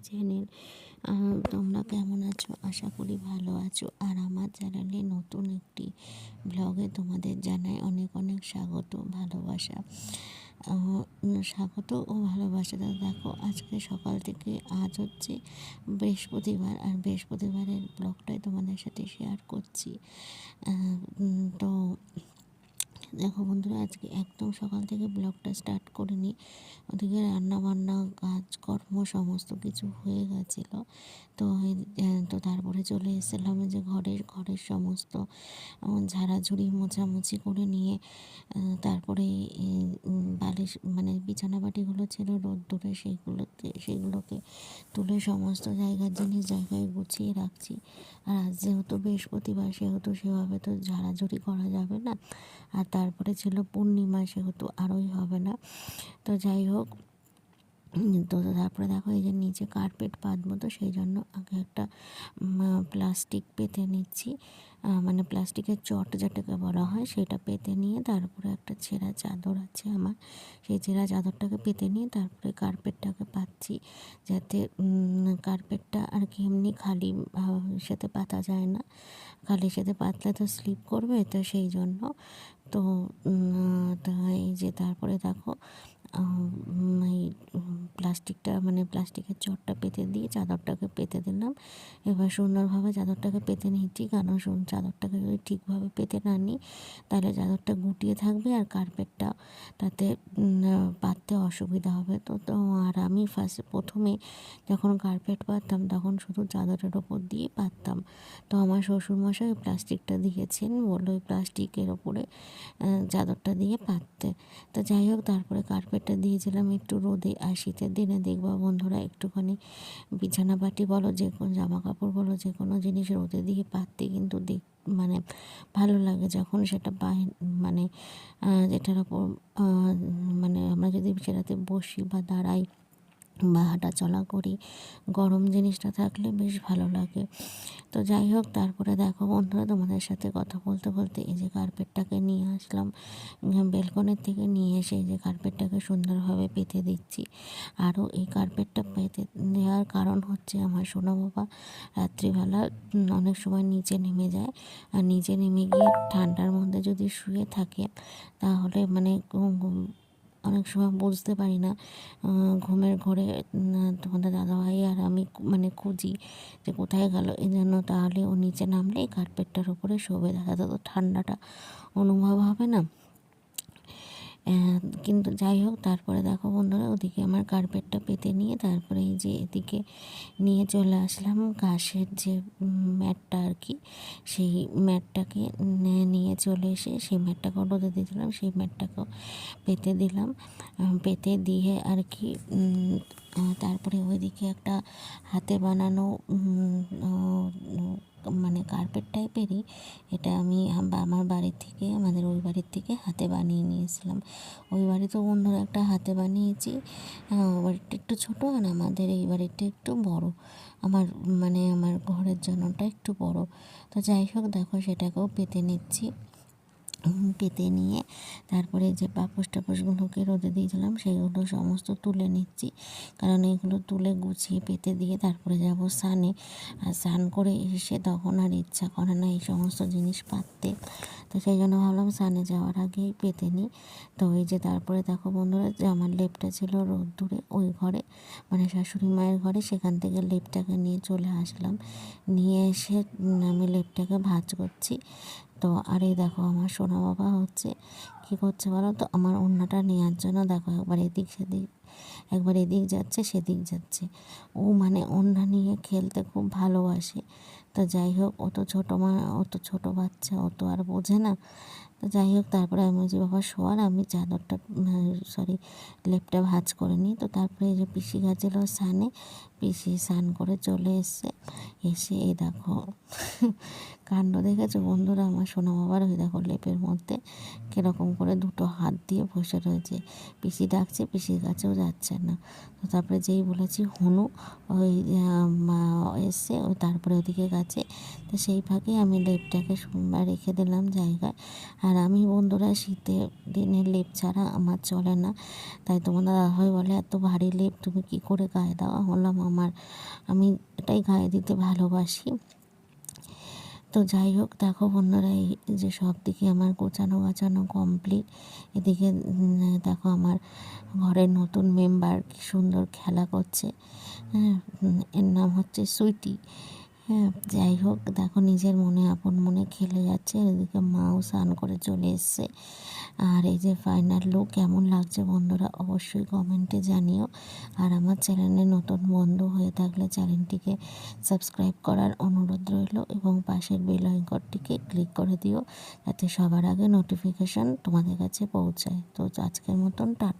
Channel. তোমরা কেমন আছো? আশা করি ভালো আছো। আর আমার চ্যানেলে নতুন একটি ব্লগে তোমাদের জানাই অনেক অনেক স্বাগত, ভালোবাসা। স্বাগত ও ভালোবাসা। দেখো, আজকে সকাল থেকে আজ হচ্ছে বৃহস্পতিবার, আর বৃহস্পতিবারের ব্লগটাই তোমাদের সাথে শেয়ার করছি। তো দেখো বন্ধুরা, আজকে একদম সকাল থেকে ব্লগটা স্টার্ট করিনি। ওদিকে রান্নাবান্না, কাজকর্ম সমস্ত কিছু হয়ে গেছিলো। তো তারপরে চলে এসেছিলাম যে ঘরের সমস্ত ঝাড়াঝুড়ি মোছামুছি করে নিয়ে তারপরে বালিশ মানে বিছানাবাটিগুলো ছিল রোদ্দুরে, সেগুলোকে তুলে সমস্ত জায়গায় গুছিয়ে রাখছি। আর আজ যেহেতু বৃহস্পতিবার, সেহেতু সেভাবে তো ঝাড়াঝুড়ি করা যাবে না। আর তারপরে ছিল পূর্ণিমা, সেহেতু আরোই হবে না। তো যাই হোক, তো তারপরে দেখো এই যে নিচে কার্পেট পাতবো, তো সেই জন্য আগে একটা প্লাস্টিক পেতে নিচ্ছি। মানে প্লাস্টিকের চট যেটাকে বলা হয়, সেটা পেতে নিয়ে তারপরে একটা ছেঁড়া চাদর আছে আমার, সেই ছেঁড়া চাদরটাকে পেতে নিয়ে তারপরে কার্পেটটাকে পাতছি, যাতে কার্পেটটা আর কি এমনি খালি সাথে পাতা যায় না। খালি সাথে পাতলে তো স্লিপ করবে, তো সেই জন্য তো এই যে তারপরে দেখো এই প্লাস্টিকটা মানে প্লাস্টিকের চটটা পেতে দিয়ে চাদরটাকে পেতে দিলাম। এবার সুন্দরভাবে চাদরটাকে পেতে নিচ্ছি, কারণ চাদরটাকে যদি ঠিকভাবে পেতে না নিই তাহলে চাদরটা গুটিয়ে থাকবে আর কার্পেটটা তাতে পাততে অসুবিধা হবে। তো আর আমি প্রথমে যখন কার্পেট পাততাম তখন শুধু চাদরের ওপর দিয়ে পাততাম। তো আমার শ্বশুরমশাই প্লাস্টিকটা দিয়েছেন, বললো ওই প্লাস্টিকের ওপরে চাদরটা দিয়ে পাততে। তো যাই হোক, তারপরে কার্পেটটা দিয়েছিলাম একটু রোদে। আর শীতের দিনে দেখবা বন্ধুরা, একটুখানি বিছানাপাটি বলো, যে কোনো জামা কাপড় বলো, যে কোনো জিনিস রোদে দিয়ে পাততে কিন্তু মানে ভালো লাগে, যখন সেটা মানে যেটার ওপর মানে আমরা যদি সেটাতে বসি বা দাঁড়াই বা হাঁটা চলা করি, গরম জিনিসটা থাকলে বেশ ভালো লাগে। তো যাই হোক, তারপরে দেখো বন্ধুরা, তোমাদের সাথে কথা বলতে বলতে এই যে কার্পেটটাকে নিয়ে আসলাম বেলকনির থেকে, নিয়ে এসে এই যে কার্পেটটাকে সুন্দরভাবে পেতে দিচ্ছি। আরও এই কার্পেটটা পেতে দেওয়ার কারণ হচ্ছে, আমার সোনা বাবা রাত্রিবেলা অনেক সময় নিচে নেমে যায়, আর নিচে নেমে গিয়ে ঠান্ডার মধ্যে যদি শুয়ে থাকে তাহলে মানে অনেক সময় বুঝতে পারি না, ঘুমের ঘোরে তোমাদের দাদাভাই আর আমি মানে খুঁজি যে কোথায় গেল। এই জন্য তাহলে ও নিচে নামলে এই কার্পেটটার উপরে শোবে, দেখা তো ঠান্ডাটা অনুভব হবে না। কিন্তু যাই হোক, তারপরে দেখো বন্ধুরা, ওদিকে আমার কার্পেটটা পেতে নিয়ে তারপরে এই যে এদিকে নিয়ে চলে আসলাম ঘাসের যে ম্যাটটা আর কি, সেই ম্যাটটাকে নিয়ে চলে এসে সেই ম্যাটটাকেও রোদে দিয়েছিলাম, সেই ম্যাটটাকেও পেতে দিলাম। পেতে দিয়ে আর কি তারপরে ওইদিকে একটা হাতে বানানো মানে কার্পেট টাইপেরই, এটা আমি আমার বাড়ির থেকে, আমাদের ওই বাড়ির থেকে হাতে বানিয়ে নিয়েছিলাম। ওই বাড়িতে বন্ধুরা একটা হাতে বানিয়েছি, ওই বাড়িটা একটু ছোটো আর আমাদের এই বাড়িটা একটু বড়। আমার ঘরের জন্যটা একটু বড়। তো যাই হোক, দেখো সেটাকেও পেতে নিচ্ছি। পেতে নিয়ে তারপরে যে টাপোসগুলোকে রোদে দিয়েছিলাম সেগুলো সমস্ত তুলে নিচ্ছি, কারণ এগুলো তুলে গুছিয়ে পেতে দিয়ে তারপরে যাব স্নানে। আর স্নান করে এসে তখন আর ইচ্ছা করে না এই সমস্ত জিনিস পাততে, তো সেই জন্য ভাবলাম স্নানে যাওয়ার আগেই পেতে নিই। তো এই যে তারপরে দেখো বন্ধুরা, যে আমার লেপটা ছিল রোদ্দুরে ওই ঘরে, মানে শাশুড়ি মায়ের ঘরে, সেখান থেকে লেপটাকে নিয়ে চলে আসলাম। নিয়ে এসে আমি লেপটাকে ভাঁজ করছি। তো আর এই দেখো আমার সোনা বাবা হচ্ছে কী করছে বলো তো, আমার ওড়নাটা নেওয়ার জন্য দেখো একবার এদিক সেদিক, একবার এদিক যাচ্ছে সেদিক যাচ্ছে। ও মানে ওড়না নিয়ে খেলতে খুব ভালোবাসে। তো যাই হোক, ও তো ছোটো বাচ্চা, ও তো আর বোঝে না। তো যাই হোক, তারপরে আমি যে বাবা শোয়ার, আমি চাদরটা লেপটা ভাঁজ করে নিই। তো তারপরে এই যে পিসি গেছিলো স্নানে, পিসি স্নান করে চলে এসে এই দেখো কাণ্ড দেখেছো বন্ধুরা, আমার সোনা বাবার ওই দেখো লেপের মধ্যে কীরকম করে দুটো হাত দিয়ে বসে রয়েছে। পিসি ডাকছে, পিসির কাছেও যাচ্ছে না। তো তারপরে যেই বলেছি হনু ওই এসছে, ও তারপরে ওদিকে গেছে। তো সেই ফাঁকে আমি লেপটাকে রেখে দিলাম জায়গায়। আর আমি বন্ধুরা শীতের দিনে লেপ ছাড়া আমার চলে না। তাই তোমার দাদাভাই বলে, এত ভারী লেপ তুমি কী করে গায়ে দাও? বললাম আমি এটাই গায়ে দিতে ভালোবাসি। তো যাই হোক, দেখো বন্ধুরা, এই যে সব দিকে আমার গোছানো গাছানো কমপ্লিট। এদিকে দেখো আমার ঘরের নতুন মেম্বার কি সুন্দর খেলা করছে। হ্যাঁ, এর নাম হচ্ছে সুইটি। হ্যাঁ, যাই হোক, দেখো নিজের মনে আপন মনে খেলে যাচ্ছে। এদিকে মাও স্নান করে চলে এসছে। আর এই যে ফাইনাল লুক কেমন লাগছে বন্ধুরা অবশ্যই কমেন্টে জানিও। আর আমার চ্যানেলে নতুন বন্ধু হয়ে থাকলে চ্যানেলটিকে সাবস্ক্রাইব করার অনুরোধ রইল এবং পাশের বেল আইকনটিকে ক্লিক করে দিও, যাতে সবার আগে নোটিফিকেশান তোমাদের কাছে পৌঁছায়। তো আজকের মতন টাটা।